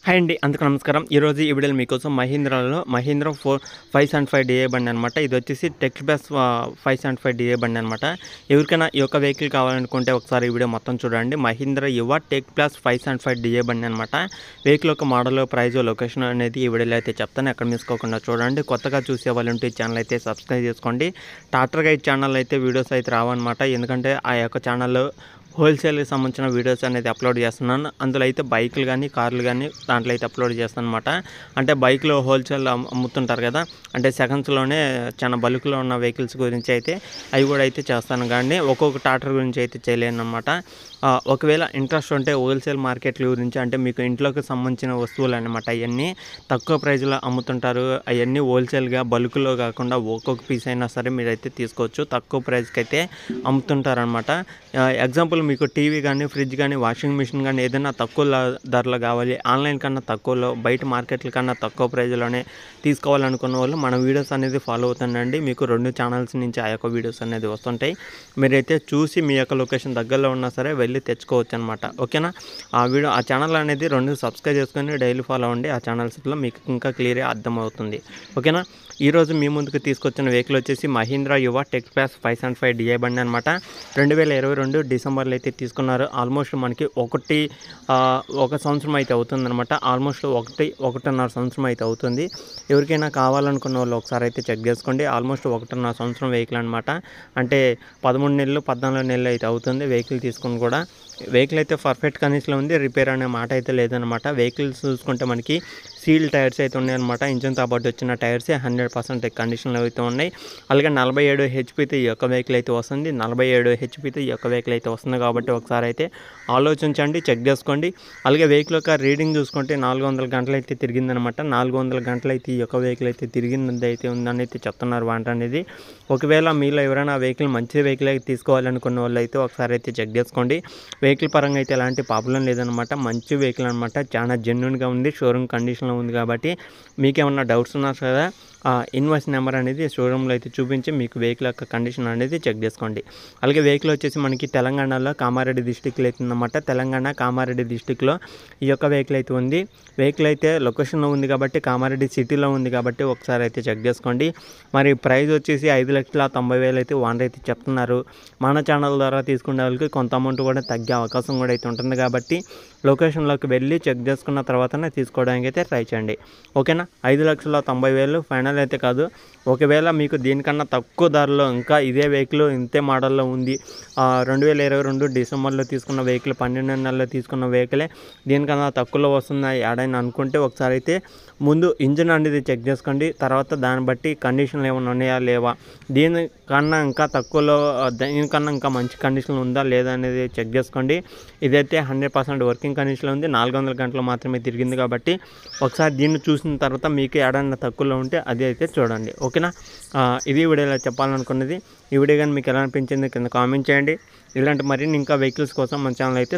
Hi అండి, అందరికీ నమస్కారం. ఈరోజు ఈ వీడియోలో మీకోసం మహీంద్రా 575 డిఏ బండి అనమాట. ఇది వచ్చేసి టెక్ ప్లస్ 575 డిఏ బండి అనమాట. ఎవరికైనా ఈ యొక్క వెహికల్ కావాలనుకుంటే ఒకసారి ఈ వీడియో మొత్తం చూడండి. మహీంద్రా యువ టెక్ ప్లస్ 575 డిఏ బండి అనమాట. వెహికల్ యొక్క మోడల్, ప్రైస్, లొకేషన్ అనేది ఈ వీడియోలో అయితే చెప్తాను. ఎక్కడ మిసుకోకుండా చూడండి. కొత్తగా చూసే వాళ్ళు ఉంటే ఈ ఛానల్ అయితే సబ్స్క్రైబ్ చేసుకోండి. టాటర్ గైడ్ ఛానల్ అయితే వీడియోస్ అయితే రావన్నమాట. ఎందుకంటే ఆ యొక్క ఛానల్లో హోల్సేల్కి సంబంధించిన వీడియోస్ అనేది అప్లోడ్ చేస్తున్నాను. అందులో అయితే బైకులు కానీ కార్లు కానీ దాంట్లో అయితే అప్లోడ్ చేస్తాను అనమాట. అంటే బైక్లో హోల్సేల్ అమ్ముతుంటారు కదా, అంటే సెకండ్స్లోనే చాలా బల్క్లో ఉన్న వెహికల్స్ గురించి అయితే అవి కూడా అయితే చేస్తాను. కానీ ఒక్కొక్క టాటర్ గురించి అయితే చేయలేను అనమాట. ఒకవేళ ఇంట్రెస్ట్ ఉంటే హోల్సేల్ మార్కెట్ల గురించి, అంటే మీకు ఇంట్లోకి సంబంధించిన వస్తువులు అనమాట, అవన్నీ తక్కువ ప్రైజ్లో అమ్ముతుంటారు. అవన్నీ హోల్సేల్గా బల్క్లో కాకుండా ఒక్కొక్క పీస్ అయినా సరే మీరైతే తీసుకోవచ్చు. తక్కువ ప్రైస్కి అయితే అమ్ముతుంటారనమాట. ఎగ్జాంపుల్ మీకు టీవీ కానీ, ఫ్రిడ్జ్ కానీ, వాషింగ్ మిషన్ కానీ ఏదైనా తక్కువ ధరలో కావాలి, ఆన్లైన్ కన్నా తక్కువలో, బయట మార్కెట్ల కన్నా తక్కువ ప్రైజ్లోనే తీసుకోవాలనుకున్న వాళ్ళు మన వీడియోస్ అనేది ఫాలో అవుతుండండి. మీకు 2 ఛానల్స్ నుంచి ఆ యొక్క వీడియోస్ అనేది వస్తుంటాయి. మీరైతే చూసి మీ యొక్క లొకేషన్ దగ్గరలో ఉన్నా సరే వెళ్ళి తెచ్చుకోవచ్చు అనమాట. ఓకేనా? ఆ ఛానల్ అనేది 2 సబ్స్క్రైబ్ చేసుకొని డైలీ ఫాలో అవ్వండి. ఆ ఛానల్స్లో మీకు ఇంకా క్లియర్గా అర్థమవుతుంది. ఓకేనా? ఈరోజు మీ ముందుకు తీసుకొచ్చిన వెహికల్ వచ్చేసి మహీంద్రా యువ టెక్ ప్లస్ 575 డిఏ బండి అనమాట. 2022 డిసెంబర్లో అయితే తీసుకున్నారు. ఆల్మోస్ట్ మనకి ఒక సంవత్సరం అయితే అవుతుందన్నమాట. ఆల్మోస్ట్ 1.5 సంవత్సరం అయితే అవుతుంది. ఎవరికైనా కావాలనుకున్న వాళ్ళు ఒకసారి అయితే చెక్ చేసుకోండి. ఆల్మోస్ట్ 1.5 సంవత్సరం వెహికల్ అనమాట. అంటే 13 నెలలు 14 నెలలు అయితే అవుతుంది వెహికల్ తీసుకుని కూడా. వెహికల్ అయితే పర్ఫెక్ట్ కండిషన్లో ఉంది. రిపేర్ అనే మాట అయితే లేదనమాట. వెహికల్స్ చూసుకుంటే మనకి సీల్ టైర్స్ అయితే ఉన్నాయన్నమాట. ఇంజన్తో పాటు వచ్చిన టైర్స్ 100% కండిషన్లో అయితే ఉన్నాయి. అలాగే 47 హెచ్పీతో ఈ యొక్క వెహికల్ అయితే వస్తుంది. 47 హెచ్పీతో ఈ యొక్క వెహికల్ అయితే వస్తుంది కాబట్టి ఒకసారి అయితే ఆలోచించండి, చెక్ చేసుకోండి. అలాగే వెహికల్ యొక్క రీడింగ్ చూసుకుంటే 400 గంటలు అయితే తిరిగిందనమాట. 400 గంటలు అయితే ఈ యొక్క వెహికల్ అయితే తిరిగింది అయితే ఉందని అయితే చెప్తున్నారు వాంట అనేది. ఒకవేళ మీలో ఎవరైనా వెహికల్ మంచి వెహికల్ అయితే తీసుకోవాలనుకున్న వాళ్ళు అయితే ఒకసారి అయితే చెక్ చేసుకోండి. వెహికల్ పరంగా అయితే ఎలాంటి ప్రాబ్లం లేదనమాట. మంచి వెహికల్ అనమాట. చాలా జెన్యూన్గా ఉంది. షోరూమ్ కండిషన్లో ఉంది కాబట్టి మీకేమన్నా డౌట్స్ ఉన్నా కదా, ఇన్వాయిస్ నెంబర్ అనేది షోరూంలో అయితే చూపించి మీకు వెహికల్ యొక్క కండిషన్ అనేది చెక్ చేసుకోండి. అలాగే వెహికల్ వచ్చేసి మనకి తెలంగాణలో కామారెడ్డి డిస్టిక్లో అయితే ఉందన్నమాట. తెలంగాణ కామారెడ్డి డిస్టిక్లో ఈ యొక్క వెహికల్ అయితే ఉంది. వెహికల్ అయితే లొకేషన్లో ఉంది కాబట్టి కామారెడ్డి సిటీలో ఉంది కాబట్టి ఒకసారి అయితే చెక్ చేసుకోండి. మరి ప్రైస్ వచ్చేసి 5,90,000 అయితే ఓనర్ అయితే చెప్తున్నారు. మన ఛానల్ ద్వారా తీసుకునే వాళ్ళకి కొంత అమౌంట్ కూడా తగ్గే అవకాశం కూడా అయితే ఉంటుంది కాబట్టి లొకేషన్లోకి వెళ్ళి చెక్ చేసుకున్న తర్వాతనే తీసుకోవడానికి అయితే ట్రై చేయండి. ఓకేనా? 5,90,000 ఫైనల్ అయితే కాదు. ఒకవేళ మీకు దీనికన్నా తక్కువ ధరలో ఇంకా ఇదే వెహికల్ ఇంతే మోడల్లో ఉంది, 2022 డిసెంబర్లో తీసుకున్న వెహికల్, 12 నెలల్లో తీసుకున్న వెహికలే దీనికన్నా తక్కువలో వస్తుంది ఏడైనా అనుకుంటే ఒకసారి అయితే ముందు ఇంజిన్ అనేది చెక్ చేసుకోండి. తర్వాత దాన్ని బట్టి కండిషన్లు ఏమైనా ఉన్నాయా లేవా, దీనికన్నా ఇంకా తక్కువలో దీనికన్నా ఇంకా మంచి కండిషన్ ఉందా లేదా అనేది చెక్ చేసుకోండి. ఇదైతే 100% వర్కింగ్ కండిషన్లో ఉంది. 400 గంటలు మాత్రమే తిరిగింది కాబట్టి ఒకసారి దీన్ని చూసిన తర్వాత మీకు ఏడైనా తక్కువలో ఉంటే అది అయితే చూడండి. ఓకేనా? ఇది వీడియోలో చెప్పాలనుకున్నది. ఈ వీడియో కానీ మీకు ఎలా అనిపించింది కింద కామెంట్ చేయండి. ఇలాంటి మరిన్ని ఇంకా వెహికల్స్ కోసం మన ఛానల్ అయితే